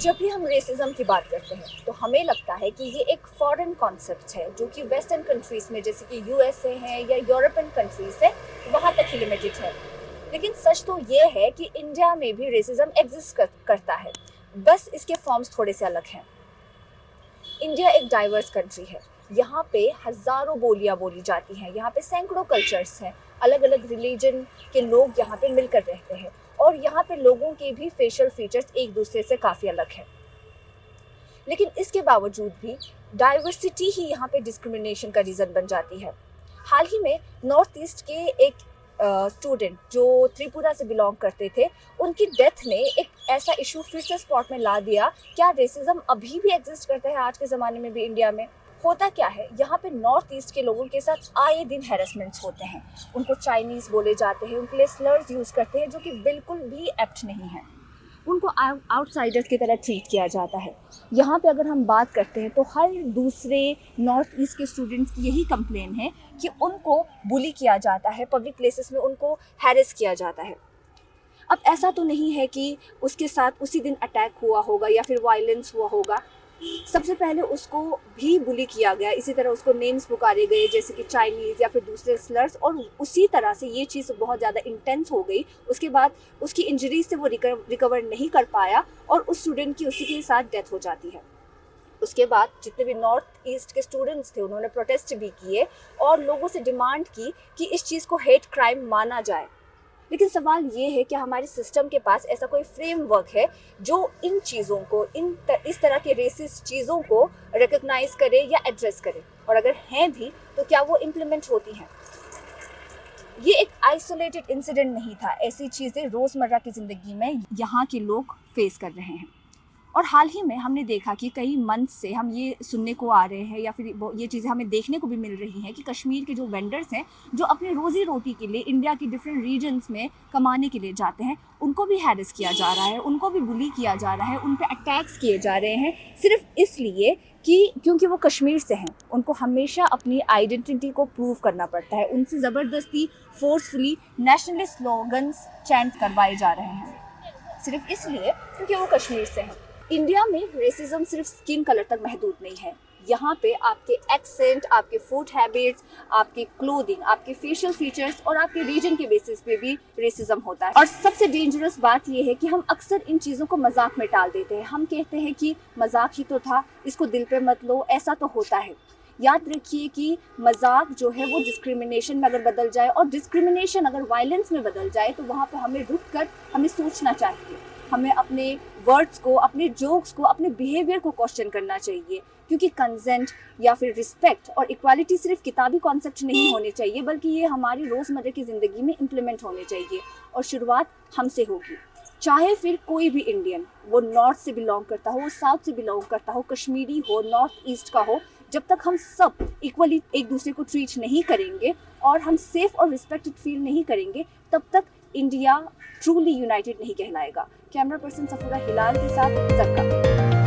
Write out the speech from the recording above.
जब भी हम रेसिज्म की बात करते हैं तो हमें लगता है कि ये एक फॉरेन कॉन्सेप्ट है जो कि वेस्टर्न कंट्रीज़ में जैसे कि यूएसए है या यूरोपियन कंट्रीज़ है वहाँ तक ही लिमिटेड है। लेकिन सच तो ये है कि इंडिया में भी रेसिज्म एग्जिस्ट करता है, बस इसके फॉर्म्स थोड़े से अलग हैं। इंडिया एक डाइवर्स कंट्री है। यहाँ पे हज़ारों बोलियाँ बोली जाती हैं, यहाँ पे सैकड़ों कल्चर्स हैं, अलग अलग रिलीजन के लोग यहाँ पे मिलकर रहते हैं और यहाँ पे लोगों के भी फेशियल फीचर्स एक दूसरे से काफ़ी अलग हैं। लेकिन इसके बावजूद भी डाइवर्सिटी ही यहाँ पे डिस्क्रिमिनेशन का रीज़न बन जाती है। हाल ही में नॉर्थ ईस्ट के एक स्टूडेंट जो त्रिपुरा से बिलोंग करते थे, उनकी डेथ ने एक ऐसा इशू फिर से स्पॉट में ला दिया। क्या रेसिज्म अभी भी एग्जिस्ट करता है आज के ज़माने में भी इंडिया में? होता क्या है, यहाँ पे नॉर्थ ईस्ट के लोगों के साथ आए दिन हैरेसमेंट्स होते हैं। उनको चाइनीज़ बोले जाते हैं, उनके लिए स्लर्स यूज़ करते हैं जो कि बिल्कुल भी एप्ट नहीं है। उनको आउटसाइडर्स की तरह ट्रीट किया जाता है। यहाँ पे अगर हम बात करते हैं तो हर दूसरे नॉर्थ ईस्ट के स्टूडेंट्स की यही कंप्लेन है कि उनको बुली किया जाता है, पब्लिक प्लेसेस में उनको हैरेस किया जाता है। अब ऐसा तो नहीं है कि उसके साथ उसी दिन अटैक हुआ होगा या फिर वायलेंस हुआ होगा। सबसे पहले उसको भी बुली किया गया, इसी तरह उसको नेम्स पुकारे गए जैसे कि चाइनीज़ या फिर दूसरे स्लर्स, और उसी तरह से ये चीज़ बहुत ज़्यादा इंटेंस हो गई। उसके बाद उसकी इंजरी से वो रिकवर नहीं कर पाया और उस स्टूडेंट की उसी के साथ डेथ हो जाती है। उसके बाद जितने भी नॉर्थ ईस्ट के स्टूडेंट्स थे उन्होंने प्रोटेस्ट भी किए और लोगों से डिमांड की कि इस चीज़ को हेट क्राइम माना जाए। लेकिन सवाल ये है कि हमारे सिस्टम के पास ऐसा कोई फ्रेमवर्क है जो इन चीज़ों को, इस तरह के रेसिस्ट चीज़ों को रिकग्नाइज करे या एड्रेस करे, और अगर हैं भी तो क्या वो इम्प्लीमेंट होती हैं? ये एक आइसोलेटेड इंसिडेंट नहीं था, ऐसी चीज़ें रोज़मर्रा की ज़िंदगी में यहाँ के लोग फेस कर रहे हैं। और हाल ही में हमने देखा कि कई मंथ से हम ये सुनने को आ रहे हैं या फिर ये चीज़ें हमें देखने को भी मिल रही हैं कि कश्मीर के जो वेंडर्स हैं जो अपने रोज़ी रोटी के लिए इंडिया के डिफरेंट रीजन्स में कमाने के लिए जाते हैं, उनको भी हैरेस किया जा रहा है, उनको भी बुली किया जा रहा है, उन पर अटैक्स किए जा रहे हैं सिर्फ इसलिए कि क्योंकि वो कश्मीर से हैं। उनको हमेशा अपनी आइडेंटिटी को प्रूव करना पड़ता है, उनसे ज़बरदस्ती फोर्सफुली नेशनलिस्ट स्लोगन्स चैंट करवाए जा रहे हैं सिर्फ इसलिए क्योंकि वो कश्मीर से हैं। इंडिया में रेसिज्म सिर्फ स्किन कलर तक महदूद नहीं है। यहाँ पे आपके एक्सेंट, आपके फूड हैबिट्स, आपके क्लोथिंग, आपके फेशियल फीचर्स और आपके रीजन के बेसिस पे भी रेसिज्म होता है। और सबसे डेंजरस बात यह है कि हम अक्सर इन चीज़ों को मजाक में टाल देते हैं। हम कहते हैं कि मजाक ही तो था, इसको दिल पे मत लो, ऐसा तो होता है। याद रखिए कि मजाक जो है वो डिस्क्रिमिनेशन में अगर बदल जाए और डिस्क्रिमिनेशन अगर वायलेंस में बदल जाए तो वहाँ पे हमें रुक कर हमें सोचना चाहिए। हमें अपने वर्ड्स को, अपने जोक्स को, अपने बिहेवियर को क्वेश्चन करना चाहिए, क्योंकि कंसेंट या फिर रिस्पेक्ट और इक्वालिटी सिर्फ किताबी कॉन्सेप्ट नहीं होने चाहिए बल्कि ये हमारी रोज़मर्रा की ज़िंदगी में इम्प्लीमेंट होने चाहिए। और शुरुआत हमसे होगी। चाहे फिर कोई भी इंडियन, वो नॉर्थ से बिलोंग करता हो, वो साउथ से बिलोंग करता हो, कश्मीरी हो, नॉर्थ ईस्ट का हो, जब तक हम सब इक्वली एक दूसरे को ट्रीट नहीं करेंगे और हम सेफ और रिस्पेक्टेड फील नहीं करेंगे, तब तक इंडिया ट्रूली यूनाइटेड नहीं कहलाएगा। कैमरा पर्सन सफूरा हिलाल के साथ जक्का।